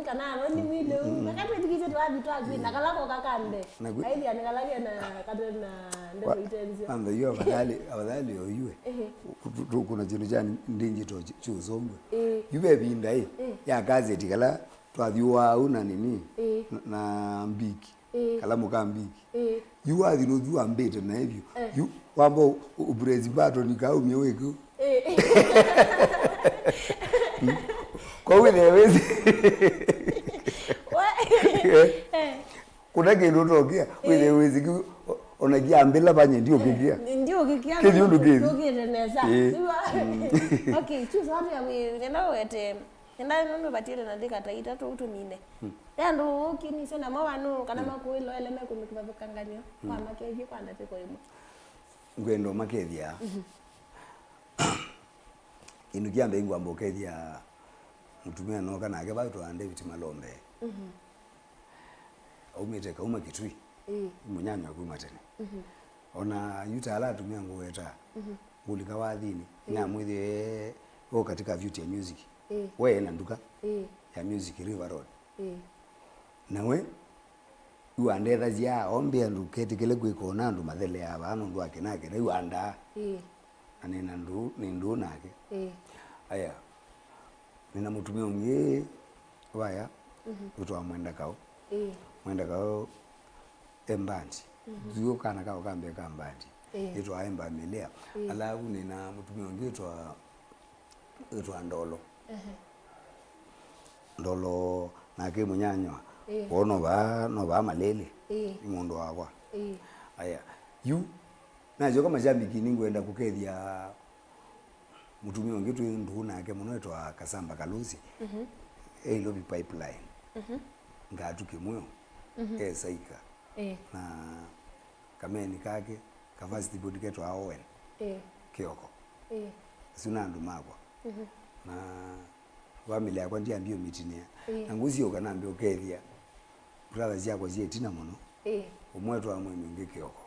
kana athoni wido nakati tikize twathi twathi nakalako kakande aidi anakalalia na katena ndeto itenzio anda yo abadali oyue kuna jino jani ndinji to chuzongwe yube binda ya gazeti kala twathiwa una nini na mbiki kalamu ka mbiki yu athi no thu ambete na hivyo yu wambo ubrezi bato nikaumia weku kwa wile wezi kuna kindu tokia wile wezi onagia mbela banye ndio kikia kindu neza okay choose one ya we nenda wete nenda ndo batile na dika taita to utumine ndo ukini sona mawanu kana makuilo ele meku kibavukanganyo kwa makevi kwa ndate ko imo ngwendo makethia inu kiambe ingwambo kethia mutumia no kana ake baitwa David Malombe umete kauma kitui munyanya kuma tene ona yuta ala tumia ngweta ngulika wathini na mwithe o katika beauty ya music we na nduka ya music River Road nawe uandetha cia ombe ndukete kile gwikona ndu mathele aba no ndu akenake na uanda anena ndu nake aya nina mutumia ungi waya utwa mwenda kao embandi zuo kana kao kambe kambandi itwa emba melea alafu nina mutumia ungi utwa ndolo nake munyanywa ono ba malele imondo wakwa aya yu najo kama jambiki ningwenda kukethia mutumia wangu tu ndu nake muno etwa Kasamba Kalusi lobi pipeline ngatu kimwe saika na kameni kake kavasi bodi keto awen kioko sina ndu makwa na family yakwa ndia mbio mitinia na nguzi yoka na mbio kethia brother zako tina muno umwetu wa mwe mingi kioko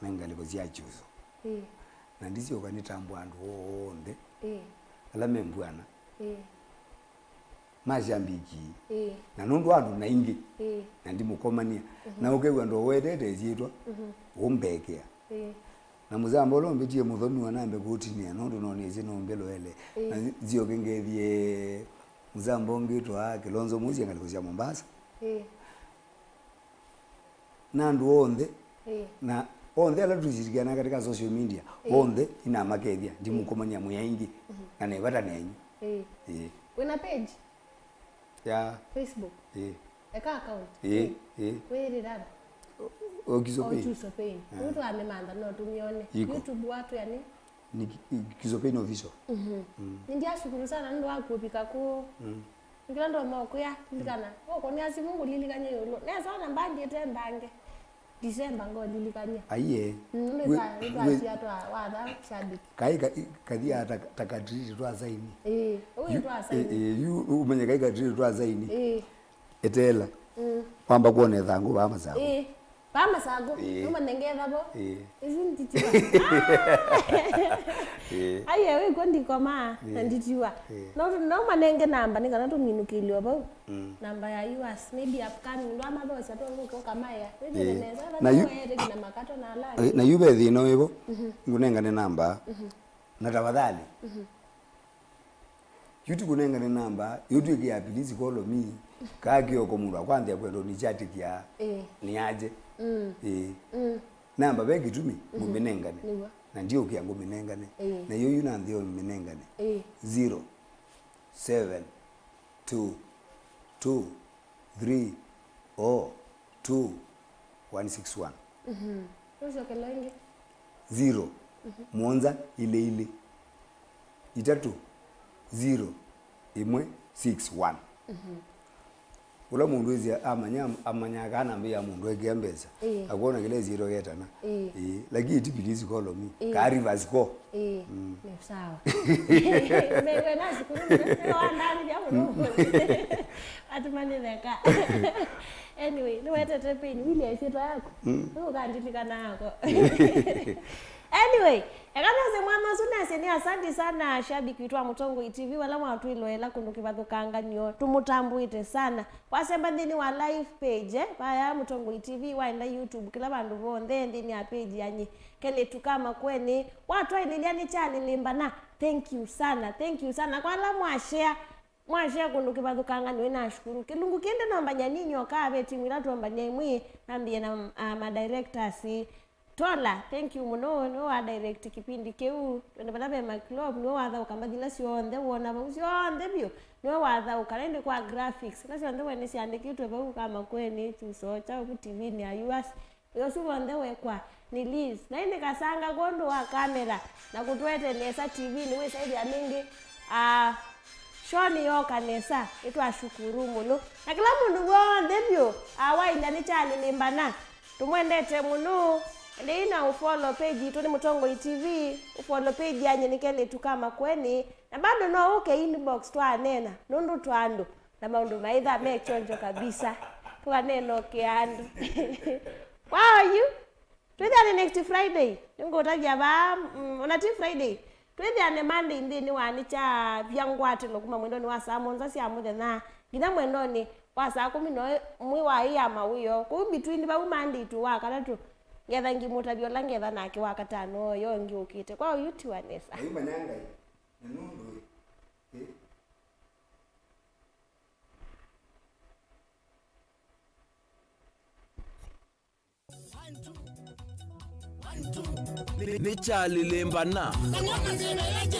menga liko zia Kyuso na ndizi yoka nitambu andu onde ala membwana majambiki na nundu andu na ingi na ndimukomania na ukewa ndo wedete zitwa umbekea na muzambo lombitie muthoni wanambe kutinia nundu noneze nombelo ele na zio kengethie muzambo ngitwa Kilonzo muzi ngalikuzia Mombasa na ndu onde na onde ala tuzirikiana katika social media onde ina makethia ndimukomania muyaingi na nevata nenyu wena page ya Facebook eka account where dada Kyuso Pay mtu amemanda no tumione YouTube watu yani ni Kyuso Pay official ndia shukuru sana ndo akupika ko ngila ndo moko ya ndikana oko ni asimungu lilikanye yolo neza na mbandi etembange December ngo lilikanye aiye we atwa wada shabiki kai kadia takadiri twa zaini uyu twa zaini yu umenye kai kadiri twa zaini etela kwamba kuone thangu ba masago ba masago noma nengeza bo izinditiwa aiye we kondi koma nditiwa no manenge namba ningana to minukilio bo namba ya US maybe upcoming ndo amabosa to ngo kama ya neza na yeye kina makato na ala na yube thino ibo ngunengane namba na tafadhali yuti kunengane namba yuti kia please call me kakio komundu akwanza kwendo ni chat kia ni aje namba begi tumi mumenengane na ndio kia ngumenengane na yoyu na ndio mumenengane 0 7 2 2 3 0 2 161 Uzo kelenge 0 mwanza ile itatu 0 imwe 61 ula mundu wezi amanya kana mbia mundu egiambeza akuona kile 0 getana lakini itipilizi kolo mi ka reverse ko ni sawa mewe nasi kuruni wandani ya mungu atumani leka anyway niwete tepeni wili aisito yako ukandilika nako anyway ekanaze mwana sunase ni asante sana shabiki witwa Mutongo TV wala mwatu iloela kundu kibathukanganyo tumutambuite sana wasemba ndini wa live page baya Mutongo TV waenda YouTube kila bandu bonde ndini ya page yanyi Kelitu kama Makueni watu ililiani Nikyalilimbana thank you sana kwa la mwashare mwashe kundu kibathukanga niwe nashukuru kilungu kende namba nyaninyo kabe timira tuamba nyemwi nambiye na ma directors Tola, thank you muno no wa direct kipindi keu twende balabe ma club no watha ukambadila sionde wona ba sionde bio no watha ukalende kwa graphics na sionde wene siandikitwe ba kama Makueni Kyuso cha ku TV ni ayuas yo sibonde wekwa ni Liz na ine kasanga gondo wa kamera na kutwete nesa TV ni we saidi ya mingi shoni yo kanesa itwa shukuru muno na kila mundu wonde bio awaila ni Nikyalilimbana tumwendete muno Lina ufollow page itu ni Mutongo TV, ufollow page ya Kelitu kama Makueni, na bado no uke inbox twa nena, nundu twando, na maundu maitha mechonjo kabisa, twa neno kiandu. Wow, you? Twende next Friday, nungu utajia ba, unati Friday, twende Monday ndi wani cha vyangwati lokuma mwendo ni wasa monza si amude na, gina mwendo ni wasa kumino mwiwa iya mawiyo, between ba Monday tu wakatatu, ngetha ngimutabio la ngetha nake wakatano yo ngiukite kwa YouTube anesa ayi manyanga na nundu Nikyalilimbana